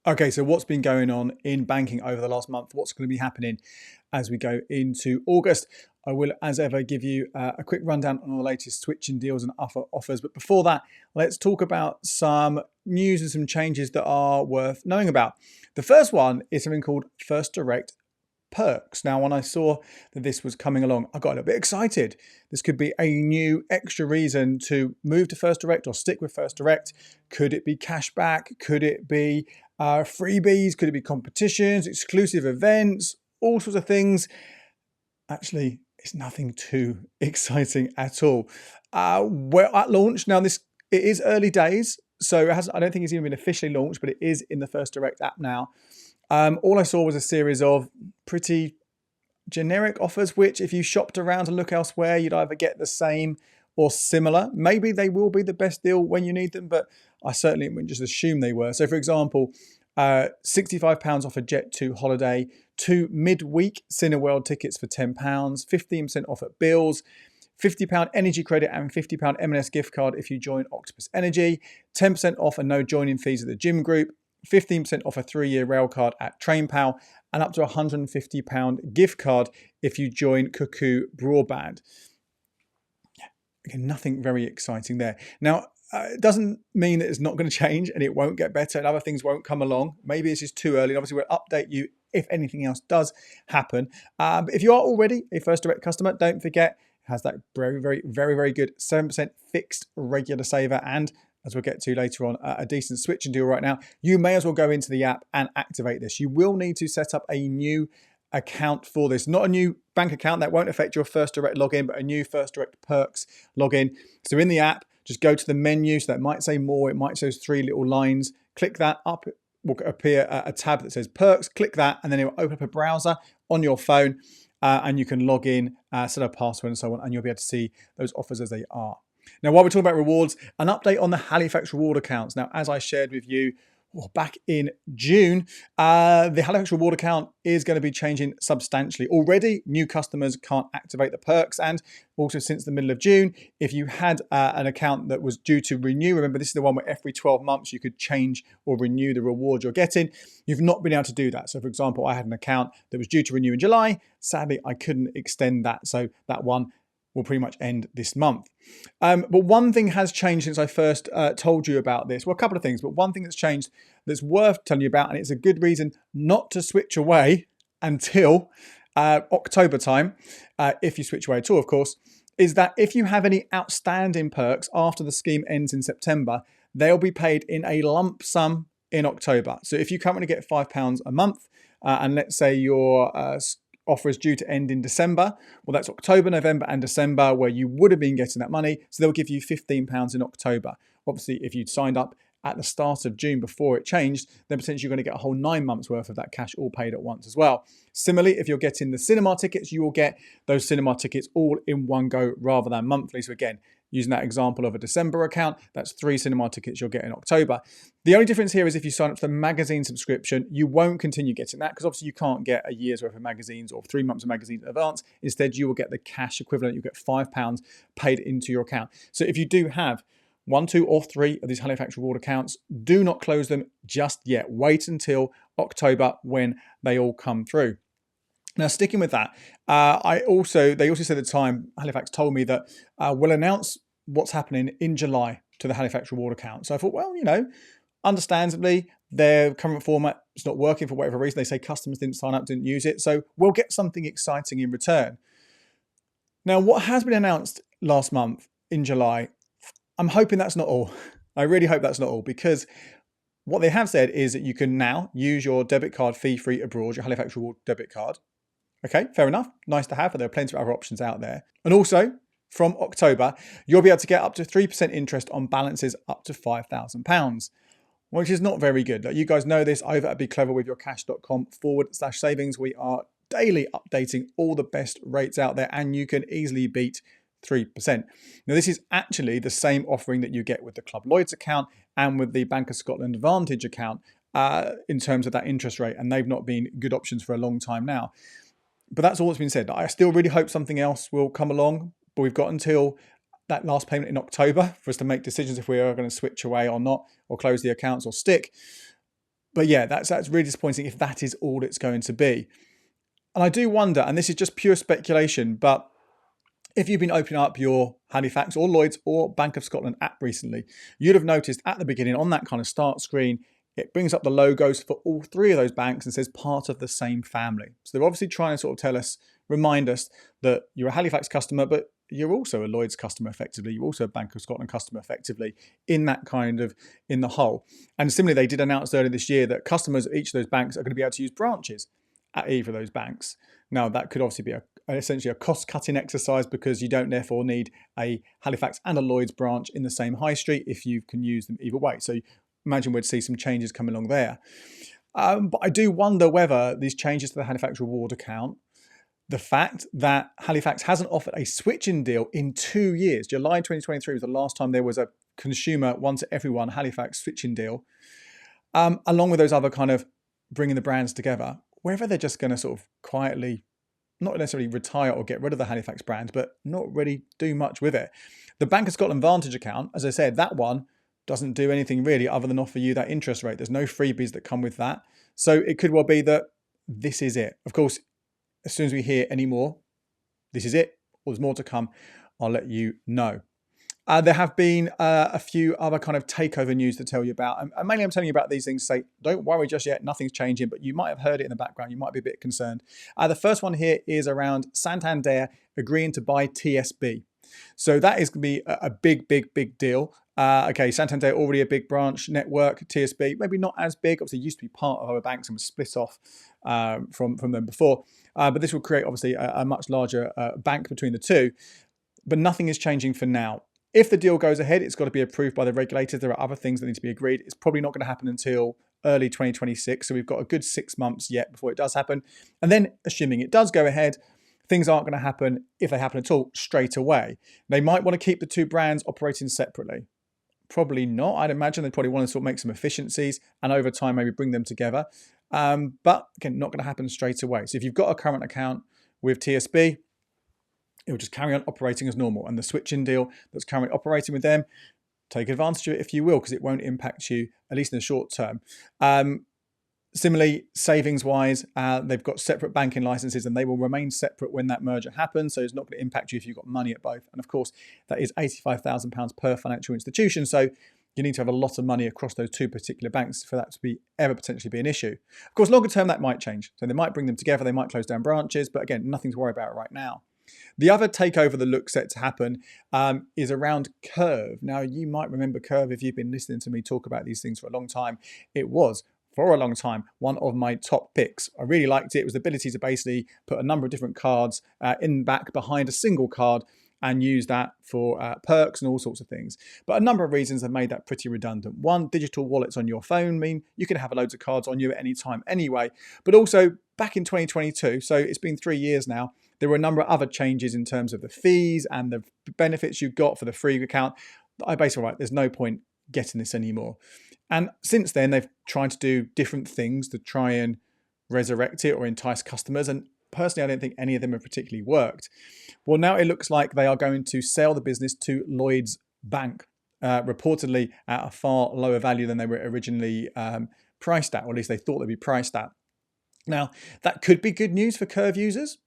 Okay, so what's been going on in banking over the last month? What's going to be happening as we go into August? I will, as ever, give you a quick rundown on the latest switching deals and offer offers. But before that, let's talk about some news and some changes that are worth knowing about. The first one is something called First Direct perks. Now, when I saw that this was coming along, I got a little bit excited. This could be a new extra reason to move to First Direct or stick with First Direct. Could it be cashback? Could it be freebies? Could it be competitions, exclusive events, all sorts of things? Actually, it's nothing too exciting at all. We're at launch now. It is early days, so I don't think it's even been officially launched, but it is in the First Direct app now. All I saw was a series of pretty generic offers, which if you shopped around and look elsewhere, you'd either get the same or similar. Maybe they will be the best deal when you need them, but I certainly wouldn't just assume they were. So for example, £65 off a Jet2 holiday, 2 midweek Cineworld tickets for £10, 15% off at Bills, £50 energy credit and £50 M&S gift card if you join Octopus Energy, 10% off and no joining fees at the gym group, 15% off a 3-year rail card at TrainPal, and up to £150 gift card if you join Cuckoo Broadband. Yeah, again, nothing very exciting there. Now, it doesn't mean that it's not going to change and it won't get better and other things won't come along. Maybe it's just too early. Obviously, we'll update you if anything else does happen. But if you are already a First Direct customer, don't forget, it has that very good 7% fixed regular saver, and as we'll get to later on, a decent switching deal right now. You may as well go into the app and activate this. You will need to set up a new account for this. Not a new bank account, that won't affect your First Direct login, but a new First Direct Perks login. So in the app, just go to the menu. So that might say more, it might show 3 little lines. Click that up, it will appear a tab that says Perks. Click that, and then it will open up a browser on your phone, and you can log in, set a password and so on, and you'll be able to see those offers as they are. Now, while we're talking about rewards, an update on the Halifax Reward accounts. Now, as I shared with you back in June, the Halifax Reward account is going to be changing substantially. Already, new customers can't activate the perks, and also since the middle of June, if you had an account that was due to renew, remember this is the one where every 12 months you could change or renew the reward you're getting, you've not been able to do that. So for example, I had an account that was due to renew in July. Sadly, I couldn't extend that, so that one will pretty much end this month. But one thing has changed since I first told you about this. Well, a couple of things, but one thing that's changed that's worth telling you about, and it's a good reason not to switch away until October time, if you switch away at all, of course, is that if you have any outstanding perks after the scheme ends in September, they'll be paid in a lump sum in October. So if you currently get £5 a month, and let's say your offer is due to end in December, well, that's October, November and December where you would have been getting that money, so they'll give you £15 in October. Obviously, if you'd signed up at the start of June before it changed, then potentially you're going to get a whole 9 months worth of that cash all paid at once as well. Similarly, if you're getting the cinema tickets, you will get those cinema tickets all in one go rather than monthly. So again, using that example of a December account, that's 3 cinema tickets you'll get in October. The only difference here is if you sign up for the magazine subscription, you won't continue getting that because obviously you can't get a year's worth of magazines or 3 months of magazines in advance. Instead, you will get the cash equivalent. You get £5 paid into your account. So if you do have 1, 2 or 3 of these Halifax Reward accounts, do not close them just yet. Wait until October when they all come through. Now, sticking with that, they also said at the time, Halifax told me that we'll announce what's happening in July to the Halifax Reward account. So I thought, well, understandably, their current format is not working for whatever reason. They say customers didn't sign up, didn't use it. So we'll get something exciting in return. Now, what has been announced last month in July, I'm hoping that's not all. I really hope that's not all, because what they have said is that you can now use your debit card fee-free abroad, your Halifax Reward debit card. Okay, fair enough. Nice to have, but there are plenty of other options out there. And also, from October, you'll be able to get up to 3% interest on balances up to £5,000, which is not very good. Like, you guys know this over at becleverwithyourcash.com/savings. We are daily updating all the best rates out there, and you can easily beat 3%. Now, this is actually the same offering that you get with the Club Lloyds account and with the Bank of Scotland Vantage account in terms of that interest rate, and they've not been good options for a long time now. But that's all that's been said. I still really hope something else will come along, but we've got until that last payment in October for us to make decisions if we are going to switch away or not, or close the accounts or stick. But yeah, that's really disappointing if that is all it's going to be. And I do wonder, and this is just pure speculation, but if you've been opening up your Halifax or Lloyds or Bank of Scotland app recently, you'd have noticed at the beginning on that kind of start screen, it brings up the logos for all three of those banks and says part of the same family. So they're obviously trying to sort of remind us that you're a Halifax customer, but you're also a Lloyds customer effectively. You're also a Bank of Scotland customer effectively in the whole. And similarly, they did announce earlier this year that customers at each of those banks are going to be able to use branches at either of those banks. Now, that could obviously be essentially a cost-cutting exercise because you don't therefore need a Halifax and a Lloyds branch in the same high street if you can use them either way. So imagine we'd see some changes come along there. But I do wonder whether these changes to the Halifax Reward account, the fact that Halifax hasn't offered a switching deal in 2 years, July 2023 was the last time there was a consumer one-to-everyone Halifax switching deal, along with those other kind of bringing the brands together, whether they're just going to sort of quietly, not necessarily retire or get rid of the Halifax brand, but not really do much with it. The Bank of Scotland Vantage account, as I said, that one doesn't do anything really other than offer you that interest rate. There's no freebies that come with that. So it could well be that this is it. Of course, as soon as we hear any more, this is it, or there's more to come, I'll let you know. There have been a few other kind of takeover news to tell you about. And mainly I'm telling you about these things to say, don't worry just yet, nothing's changing, but you might have heard it in the background. You might be a bit concerned. The first one here is around Santander agreeing to buy TSB. So that is going to be a big deal. Okay, Santander already a big branch network, TSB, maybe not as big. Obviously, it used to be part of other banks and was split off from them before. But this will create, obviously, a much larger bank between the two. But nothing is changing for now. If the deal goes ahead, it's got to be approved by the regulators. There are other things that need to be agreed. It's probably not going to happen until early 2026. So we've got a good 6 months yet before it does happen. And then, assuming it does go ahead, things aren't going to happen, if they happen at all, straight away. They might want to keep the two brands operating separately. Probably not. I'd imagine they'd probably want to sort of make some efficiencies and over time maybe bring them together. But again, not going to happen straight away. So if you've got a current account with TSB, it will just carry on operating as normal. And the switching deal that's currently operating with them, take advantage of it if you will, because it won't impact you, at least in the short term. Similarly, savings-wise, they've got separate banking licenses and they will remain separate when that merger happens. So it's not going to impact you if you've got money at both. And of course, that is £85,000 per financial institution. So you need to have a lot of money across those two particular banks for that to be ever potentially be an issue. Of course, longer term, that might change. So they might bring them together. They might close down branches. But again, nothing to worry about right now. The other takeover that looks set to happen is around Curve. Now, you might remember Curve if you've been listening to me talk about these things for a long time. It was, for a long time, one of my top picks. I really liked it. It was the ability to basically put a number of different cards in back behind a single card and use that for perks and all sorts of things. But a number of reasons have made that pretty redundant. One, digital wallets on your phone mean you can have loads of cards on you at any time anyway. But also, back in 2022, so it's been 3 years now, there were a number of other changes in terms of the fees and the benefits you got for the free account. I basically, right, there's no point getting this anymore. And since then, they've tried to do different things to try and resurrect it or entice customers. And personally, I don't think any of them have particularly worked. Well, now it looks like they are going to sell the business to Lloyds Bank, reportedly at a far lower value than they were originally priced at, or at least they thought they'd be priced at. Now, that could be good news for Curve users.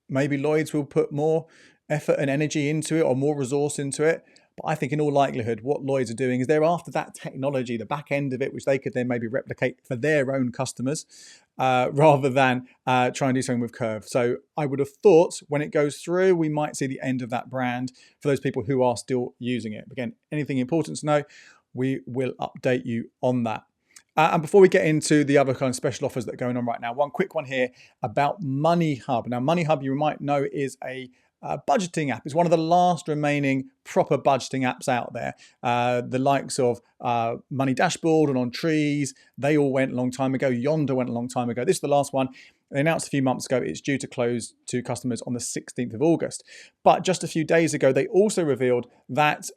Maybe Lloyds will put more effort and energy into it or more resource into it. But I think in all likelihood, what Lloyds are doing is they're after that technology, the back end of it, which they could then maybe replicate for their own customers rather than try and do something with Curve. So I would have thought when it goes through, we might see the end of that brand for those people who are still using it. Again, anything important to know, we will update you on that. And before we get into the other kind of special offers that are going on right now, one quick one here about Moneyhub. Now, Moneyhub, you might know, is a budgeting app. It's one of the last remaining proper budgeting apps out there. The likes of Money Dashboard and On Trees, they all went a long time ago. Yonder went a long time ago. This is the last one. They announced a few months ago it's due to close to customers on the 16th of August. But just a few days ago, they also revealed that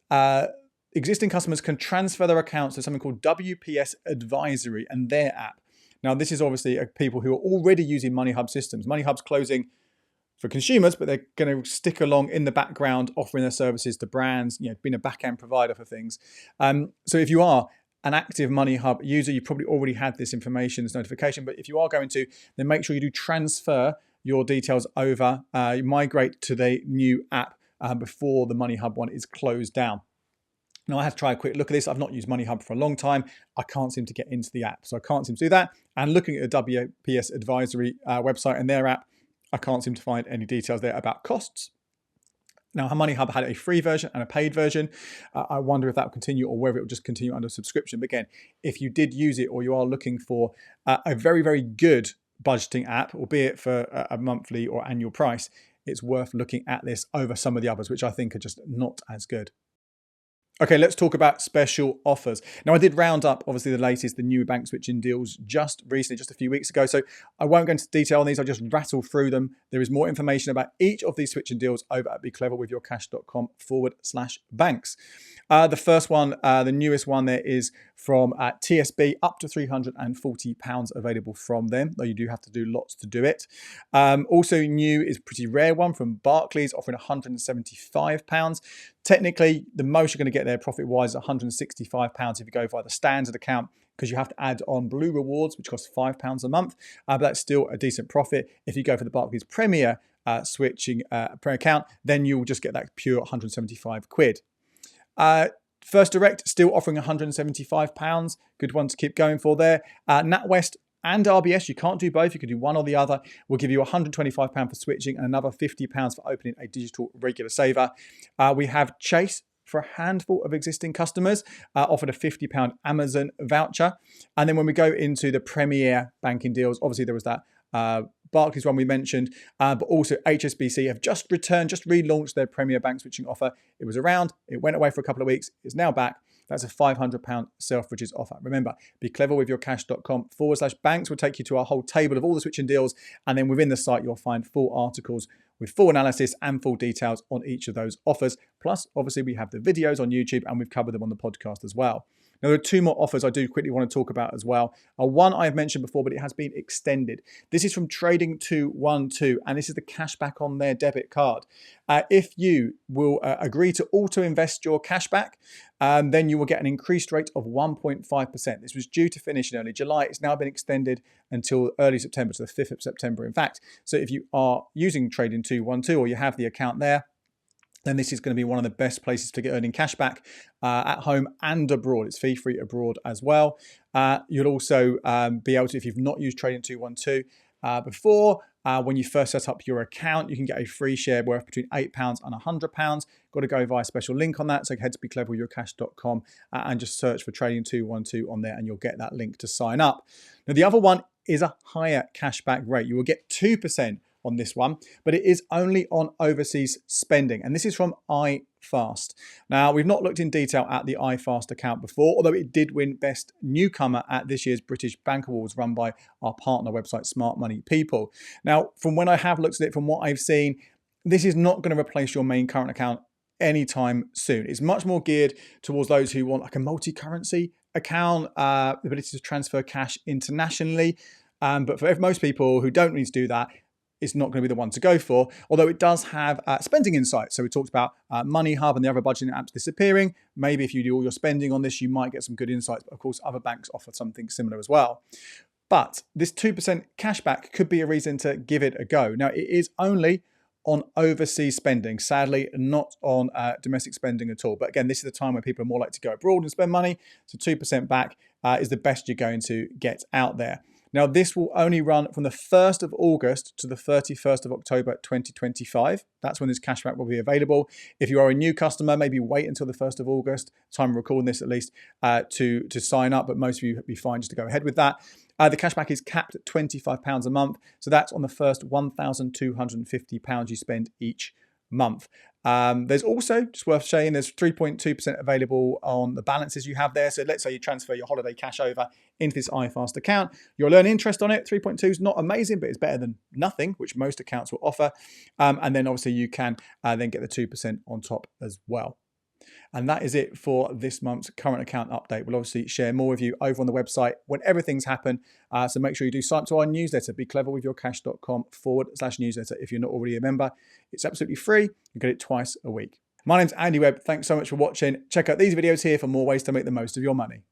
existing customers can transfer their accounts to something called WPS Advisory and their app. Now, this is obviously people who are already using Moneyhub systems. Moneyhub's closing for consumers, but they're going to stick along in the background, offering their services to brands, being a back-end provider for things. So if you are an active Moneyhub user, you probably already had this information, this notification, but if you are going to, then make sure you do transfer your details over, migrate to the new app before the Moneyhub one is closed down. Now, I have to try a quick look at this. I've not used Moneyhub for a long time. I can't seem to get into the app, so I can't seem to do that. And looking at the WPS Advisory website and their app, I can't seem to find any details there about costs. Now, Moneyhub had a free version and a paid version. I wonder if that will continue or whether it will just continue under subscription. But again, if you did use it or you are looking for a very, very good budgeting app, albeit for a monthly or annual price, it's worth looking at this over some of the others, which I think are just not as good. Okay, let's talk about special offers. Now, I did round up, obviously, the new bank switching deals just recently, just a few weeks ago. So I won't go into detail on these. I'll just rattle through them. There is more information about each of these switching deals over at becleverwithyourcash.com/banks. The first one, the newest one there is from TSB, up to £340 available from them, though you do have to do lots to do it. Also new is a pretty rare one from Barclays, offering £175. Technically, the most you're going to get there profit-wise is £165 if you go via the standard account, because you have to add on Blue Rewards, which costs £5 a month, but that's still a decent profit. If you go for the Barclays Premier switching per account, then you'll just get that pure £175. First Direct still offering £175. Good one to keep going for there. NatWest and RBS, you can't do both. You can do one or the other. We'll give you £125 for switching and another £50 for opening a digital regular saver. We have Chase for a handful of existing customers, offered a £50 Amazon voucher. And then when we go into the Premier banking deals, obviously there was that Barclays one we mentioned, but also HSBC have just relaunched their Premier bank switching offer. It was around, it went away for a couple of weeks, it's now back. That's a £500 Selfridges offer. Remember, becleverwithyourcash.com/banks will take you to our whole table of all the switching deals. And then within the site, you'll find full articles with full analysis and full details on each of those offers. Plus, obviously, we have the videos on YouTube and we've covered them on the podcast as well. Now, there are two more offers I do quickly want to talk about as well. One I've mentioned before, but it has been extended. This is from Trading212, and this is the cashback on their debit card. If you will agree to auto-invest your cashback, then you will get an increased rate of 1.5%. This was due to finish in early July. It's now been extended until early September, so the 5th of September, in fact. So if you are using Trading212 or you have the account there, then this is going to be one of the best places to get earning cash back at home and abroad. It's fee-free abroad as well. You'll also be able to, if you've not used Trading212 before, when you first set up your account, you can get a free share worth between £8 and £100. Got to go via a special link on that. So head to becleverwithyourcash.com and just search for Trading212 on there and you'll get that link to sign up. Now, the other one is a higher cashback rate. You will get 2% on this one, but it is only on overseas spending. And this is from iFAST. Now, we've not looked in detail at the iFAST account before, although it did win Best Newcomer at this year's British Bank Awards run by our partner website, Smart Money People. Now, from when I have looked at it, from what I've seen, this is not going to replace your main current account anytime soon. It's much more geared towards those who want like a multi-currency account, the ability to transfer cash internationally. But for most people who don't need to do that, it's not going to be the one to go for, although it does have spending insights. So we talked about Moneyhub and the other budgeting apps disappearing. Maybe if you do all your spending on this, you might get some good insights. But of course, other banks offer something similar as well. But this 2% cashback could be a reason to give it a go. Now, it is only on overseas spending, sadly, not on domestic spending at all. But again, this is the time where people are more likely to go abroad and spend money. So 2% back is the best you're going to get out there. Now, this will only run from the 1st of August to the 31st of October 2025. That's when this cashback will be available. If you are a new customer, maybe wait until the 1st of August, time of recording this at least, to sign up. But most of you would be fine just to go ahead with that. The cashback is capped at £25 a month. So that's on the first £1,250 you spend each month. There's also, just worth saying, there's 3.2% available on the balances you have there. So let's say you transfer your holiday cash over into this iFAST account. You'll earn interest on it. 3.2 is not amazing, but it's better than nothing, which most accounts will offer. And then obviously you can then get the 2% on top as well. And that is it for this month's current account update. We'll obviously share more with you over on the website when everything's happened. So make sure you do sign up to our newsletter, becleverwithyourcash.com/newsletter. If you're not already a member, it's absolutely free. You get it twice a week. My name's Andy Webb. Thanks so much for watching. Check out these videos here for more ways to make the most of your money.